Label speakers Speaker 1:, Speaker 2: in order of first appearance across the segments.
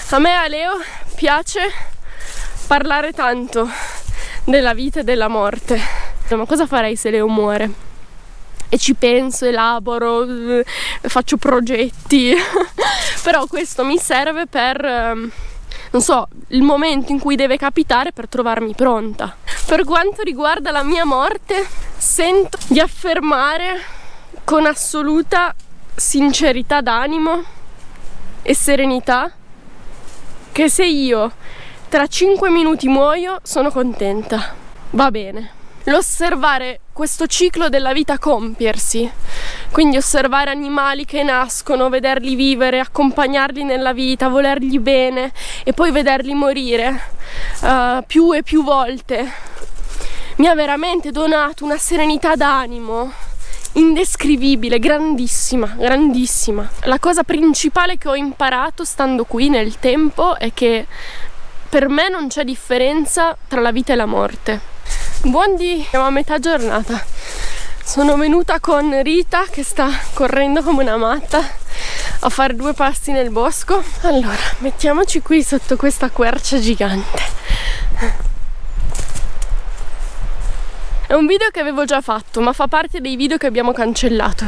Speaker 1: A me, a Leo, piace parlare tanto della vita e della morte. Ma cosa farei se Leo muore? E ci penso, elaboro, faccio progetti. Però questo mi serve per, non so, il momento in cui deve capitare, per trovarmi pronta. Per quanto riguarda la mia morte, sento di affermare con assoluta sincerità d'animo e serenità che se io tra 5 minuti muoio sono contenta, va bene. L'osservare questo ciclo della vita compiersi, quindi osservare animali che nascono, vederli vivere, accompagnarli nella vita, volergli bene e poi vederli morire più e più volte, mi ha veramente donato una serenità d'animo indescrivibile, grandissima, grandissima. La cosa principale che ho imparato stando qui nel tempo è che per me non c'è differenza tra la vita e la morte. Buondì, siamo a metà giornata. Sono venuta con Rita che sta correndo come una matta a fare 2 passi nel bosco. Allora, mettiamoci qui sotto questa quercia gigante. È un video che avevo già fatto, ma fa parte dei video che abbiamo cancellato.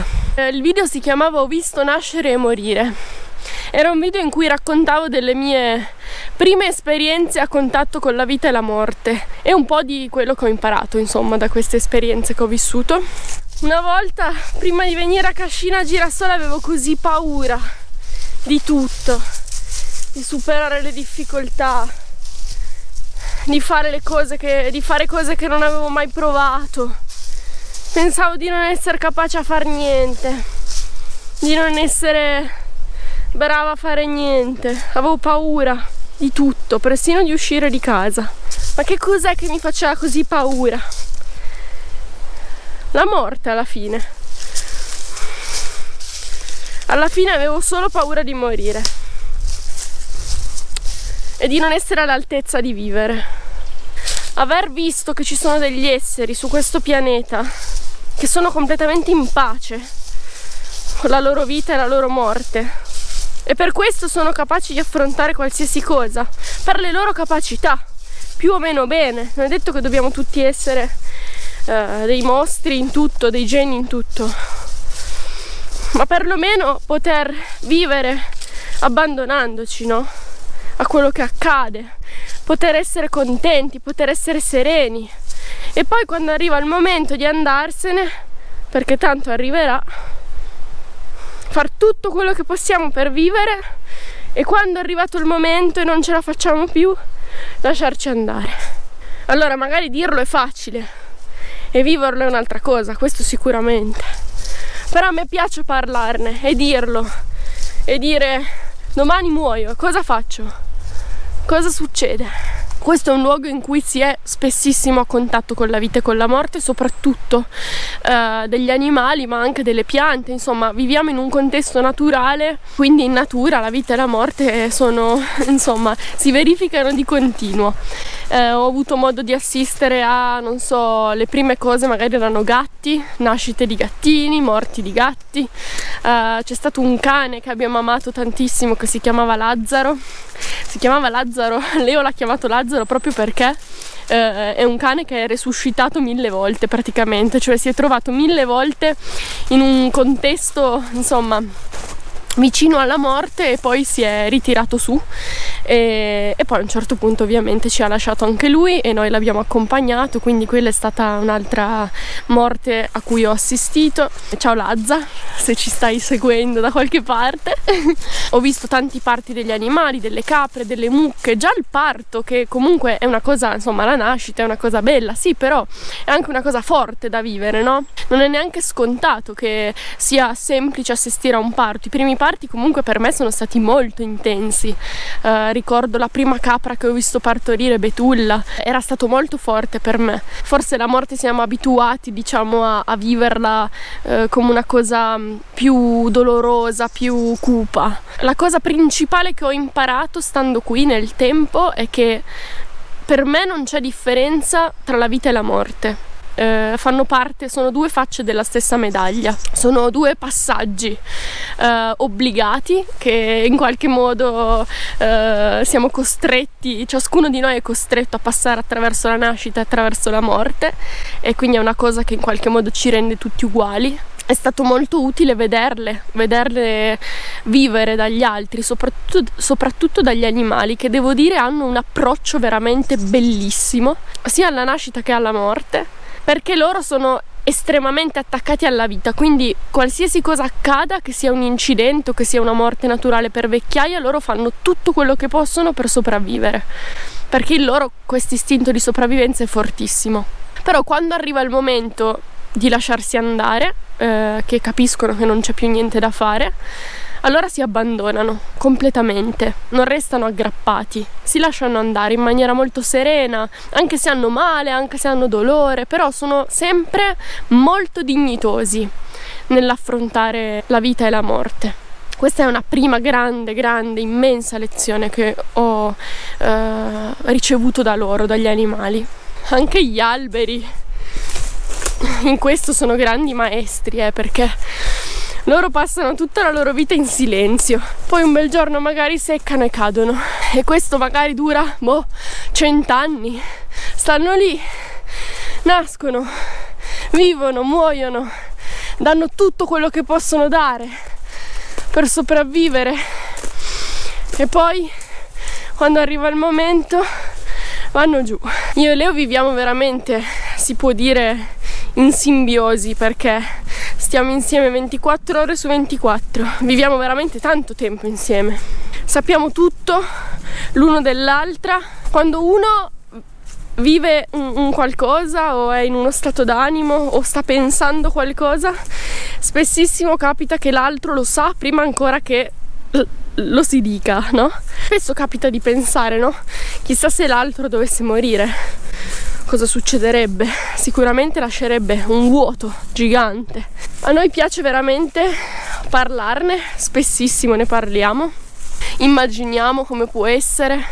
Speaker 1: Il video si chiamava Ho visto nascere e morire. Era un video in cui raccontavo delle mie prime esperienze a contatto con la vita e la morte e un po' di quello che ho imparato, insomma, da queste esperienze che ho vissuto. Una volta, prima di venire a Cascina Girasole, avevo così paura di tutto, di superare le difficoltà, di fare cose che non avevo mai provato. Pensavo di non essere capace a fare niente, di non essere brava a fare niente. Avevo paura di tutto, persino di uscire di casa. Ma che cos'è che mi faceva così paura? La morte, alla fine. Alla fine avevo solo paura di morire e di non essere all'altezza di vivere. Aver visto che ci sono degli esseri su questo pianeta che sono completamente in pace con la loro vita e la loro morte, e per questo sono capaci di affrontare qualsiasi cosa per le loro capacità, più o meno bene. Non è detto che dobbiamo tutti essere dei mostri in tutto, dei geni in tutto, ma perlomeno poter vivere abbandonandoci, no? A quello che accade, poter essere contenti, poter essere sereni, e poi quando arriva il momento di andarsene, perché tanto arriverà, far tutto quello che possiamo per vivere, e quando è arrivato il momento e non ce la facciamo più, lasciarci andare. Allora magari dirlo è facile e viverlo è un'altra cosa, questo sicuramente, però a me piace parlarne e dirlo e dire: domani muoio, cosa faccio? Cosa succede? Questo è un luogo in cui si è spessissimo a contatto con la vita e con la morte, soprattutto degli animali, ma anche delle piante. Insomma, viviamo in un contesto naturale, quindi in natura la vita e la morte sono, insomma, si verificano di continuo. Ho avuto modo di assistere a, non so, le prime cose magari erano gatti, nascite di gattini, morti di gatti. C'è stato un cane che abbiamo amato tantissimo che si chiamava Lazzaro. Leo l'ha chiamato Lazzaro proprio perché è un cane che è resuscitato 1000 volte praticamente, cioè si è trovato 1000 volte in un contesto, insomma, vicino alla morte, e poi si è ritirato su e poi a un certo punto ovviamente ci ha lasciato anche lui e noi l'abbiamo accompagnato, quindi quella è stata un'altra morte a cui ho assistito. Ciao Lazza, se ci stai seguendo da qualche parte. Ho visto tanti parti degli animali, delle capre, delle mucche, già il parto, che comunque è una cosa, insomma, la nascita è una cosa bella, sì, però è anche una cosa forte da vivere, no? Non è neanche scontato che sia semplice assistere a un parto. I primi parti comunque per me sono stati molto intensi. Ricordo la prima capra che ho visto partorire, Betulla, era stato molto forte per me. Forse la morte siamo abituati, diciamo, a viverla come una cosa più dolorosa, più cupa. La cosa principale che ho imparato stando qui nel tempo è che per me non c'è differenza tra la vita e la morte. fanno parte, sono due facce della stessa medaglia, sono due passaggi obbligati che in qualche modo siamo costretti, ciascuno di noi è costretto a passare attraverso la nascita e attraverso la morte, e quindi è una cosa che in qualche modo ci rende tutti uguali. È stato molto utile vederle vivere dagli altri, soprattutto dagli animali, che devo dire hanno un approccio veramente bellissimo, sia alla nascita che alla morte, perché loro sono estremamente attaccati alla vita, quindi qualsiasi cosa accada, che sia un incidente o che sia una morte naturale per vecchiaia, loro fanno tutto quello che possono per sopravvivere, perché il loro questo istinto di sopravvivenza è fortissimo. Però quando arriva il momento di lasciarsi andare, che capiscono che non c'è più niente da fare, allora si abbandonano completamente, non restano aggrappati, si lasciano andare in maniera molto serena, anche se hanno male, anche se hanno dolore, però sono sempre molto dignitosi nell'affrontare la vita e la morte. Questa è una prima grande, immensa lezione che ho ricevuto da loro, dagli animali. Anche gli alberi in questo sono grandi maestri, perché loro passano tutta la loro vita in silenzio, poi un bel giorno magari seccano e cadono, e questo magari dura 100 anni. Stanno lì, nascono, vivono, muoiono, danno tutto quello che possono dare per sopravvivere, e poi quando arriva il momento vanno giù. Io e Leo viviamo veramente, si può dire, in simbiosi, perché stiamo insieme 24 ore su 24, viviamo veramente tanto tempo insieme, sappiamo tutto l'uno dell'altra. Quando uno vive un qualcosa o è in uno stato d'animo o sta pensando qualcosa, spessissimo capita che l'altro lo sa prima ancora che lo si dica, no? Spesso capita di pensare, no? Chissà se l'altro dovesse morire, cosa succederebbe? Sicuramente lascerebbe un vuoto gigante. A noi piace veramente parlarne, spessissimo ne parliamo, immaginiamo come può essere,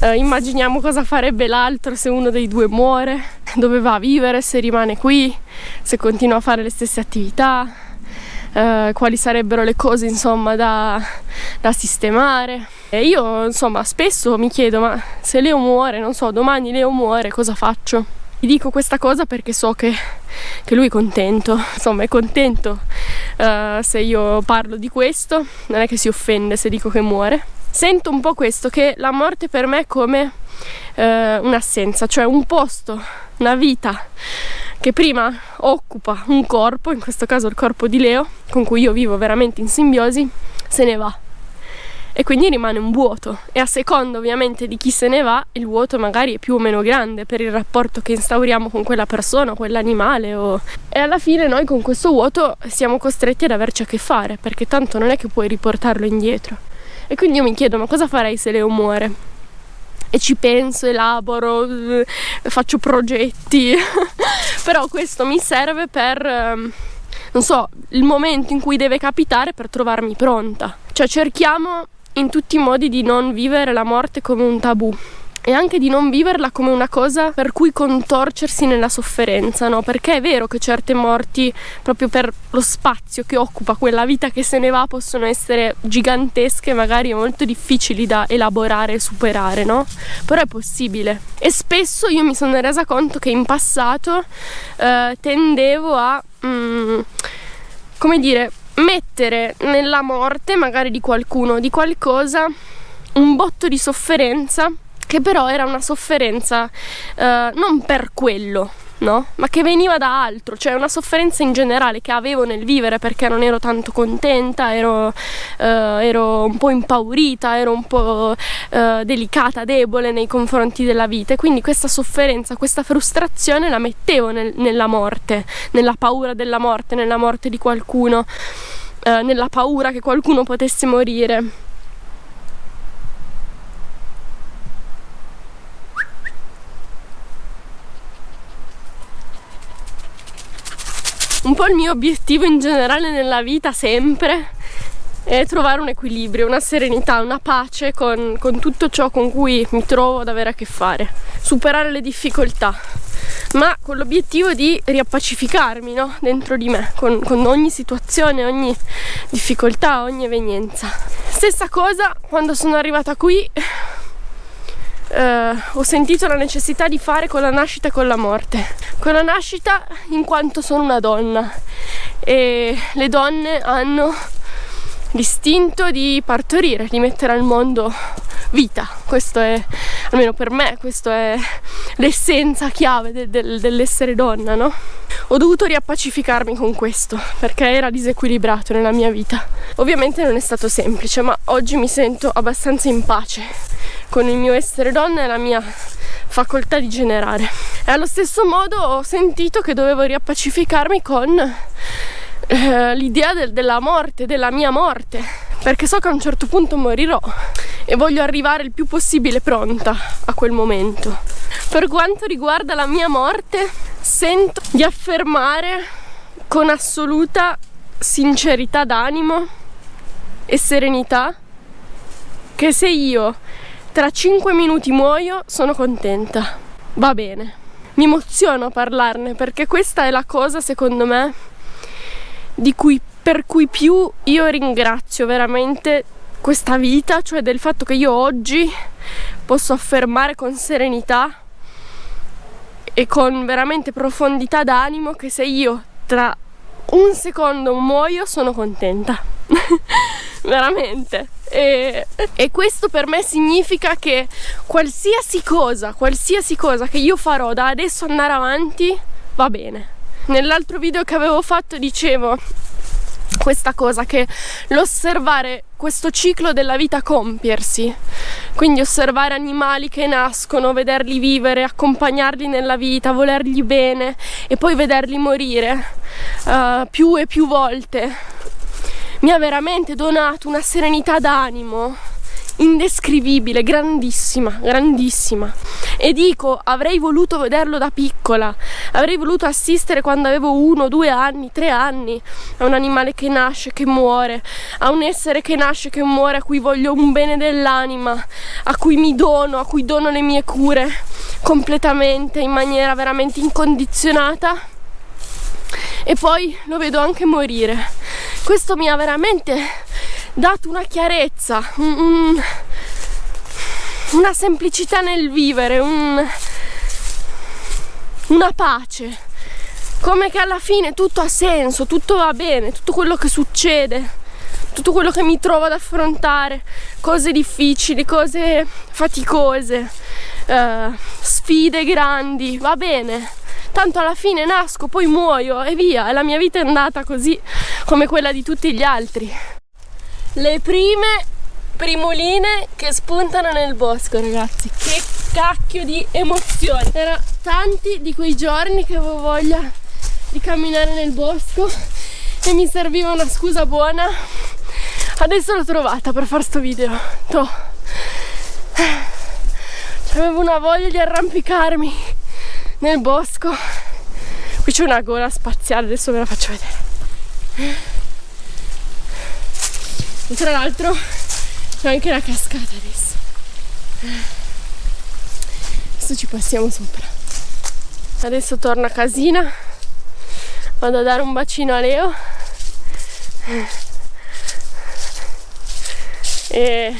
Speaker 1: immaginiamo cosa farebbe l'altro se uno dei due muore, dove va a vivere, se rimane qui, se continua a fare le stesse attività, quali sarebbero le cose insomma da sistemare. E io insomma spesso mi chiedo, ma se Leo muore, non so, domani Leo muore, cosa faccio? Ti dico questa cosa perché so che lui è contento, insomma è contento se io parlo di questo, non è che si offende se dico che muore. Sento un po' questo, che la morte per me è come un'assenza, cioè un posto, una vita che prima occupa un corpo, in questo caso il corpo di Leo, con cui io vivo veramente in simbiosi, se ne va. E quindi rimane un vuoto, e a seconda ovviamente di chi se ne va, il vuoto magari è più o meno grande per il rapporto che instauriamo con quella persona, quell'animale e alla fine noi con questo vuoto siamo costretti ad averci a che fare, perché tanto non è che puoi riportarlo indietro. E quindi io mi chiedo, ma cosa farei se Leo muore? E ci penso, elaboro, faccio progetti però questo mi serve per non so, il momento in cui deve capitare, per trovarmi pronta. Cioè cerchiamo in tutti i modi di non vivere la morte come un tabù, e anche di non viverla come una cosa per cui contorcersi nella sofferenza, no? Perché è vero che certe morti, proprio per lo spazio che occupa quella vita che se ne va, possono essere gigantesche, magari molto difficili da elaborare e superare, no? Però è possibile. E spesso io mi sono resa conto che in passato tendevo a come dire, mettere nella morte magari di qualcuno, di qualcosa, un botto di sofferenza, che però era una sofferenza non per quello, no? Ma che veniva da altro, cioè una sofferenza in generale che avevo nel vivere, perché non ero tanto contenta, ero un po' impaurita, ero un po' delicata, debole nei confronti della vita, e quindi questa sofferenza, questa frustrazione la mettevo nella morte, nella paura della morte, nella morte di qualcuno, nella paura che qualcuno potesse morire. Un po' il mio obiettivo in generale nella vita sempre e trovare un equilibrio, una serenità, una pace con tutto ciò con cui mi trovo ad avere a che fare, superare le difficoltà, ma con l'obiettivo di riappacificarmi, no? Dentro di me, con ogni situazione, ogni difficoltà, ogni evenienza. Stessa cosa quando sono arrivata qui, ho sentito la necessità di fare con la nascita e con la morte. Con la nascita in quanto sono una donna e le donne hanno l'istinto di partorire, di mettere al mondo vita. Questo è, almeno per me, questo è l'essenza chiave dell'essere donna, no? Ho dovuto riappacificarmi con questo perché era disequilibrato nella mia vita. Ovviamente non è stato semplice, ma oggi mi sento abbastanza in pace con il mio essere donna e la mia facoltà di generare. E allo stesso modo ho sentito che dovevo riappacificarmi con l'idea della morte, della mia morte, perché so che a un certo punto morirò e voglio arrivare il più possibile pronta a quel momento. Per quanto riguarda la mia morte, sento di affermare con assoluta sincerità d'animo e serenità che se io tra 5 minuti muoio sono contenta, va bene. Mi emoziono a parlarne perché questa è la cosa, secondo me, per cui più io ringrazio veramente questa vita, cioè del fatto che io oggi posso affermare con serenità e con veramente profondità d'animo che se io tra un secondo muoio sono contenta. Veramente. E questo per me significa che qualsiasi cosa che io farò da adesso andare avanti va bene. Nell'altro video che avevo fatto dicevo questa cosa, che l'osservare questo ciclo della vita compiersi, quindi osservare animali che nascono, vederli vivere, accompagnarli nella vita, volergli bene e poi vederli morire più e più volte, mi ha veramente donato una serenità d'animo indescrivibile, grandissima, grandissima. E dico, avrei voluto vederlo da piccola, avrei voluto assistere quando avevo 1, 2 anni, 3 anni a un animale che nasce, che muore, a un essere che nasce, che muore, a cui voglio un bene dell'anima, a cui mi dono, a cui dono le mie cure completamente, in maniera veramente incondizionata, e poi lo vedo anche morire. Questo mi ha veramente dato una chiarezza, una semplicità nel vivere, una pace, come che alla fine tutto ha senso, tutto va bene, tutto quello che succede, tutto quello che mi trovo ad affrontare, cose difficili, cose faticose, sfide grandi, va bene. Tanto alla fine nasco, poi muoio e via, e la mia vita è andata così come quella di tutti gli altri. Le prime primuline che spuntano nel bosco, ragazzi, che cacchio di emozioni. Era tanti di quei giorni che avevo voglia di camminare nel bosco e mi serviva una scusa buona. Adesso l'ho trovata per fare sto video. Avevo una voglia di arrampicarmi nel bosco. Qui c'è una gola spaziale, adesso ve la faccio vedere. E tra l'altro c'è anche la cascata adesso. Adesso ci passiamo sopra. Adesso torno a casina, vado a dare un bacino a Leo e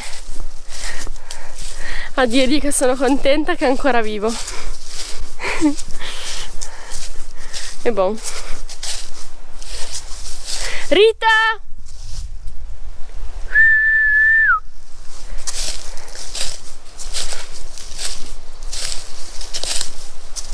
Speaker 1: a dirgli che sono contenta che è ancora vivo. E buon. Rita!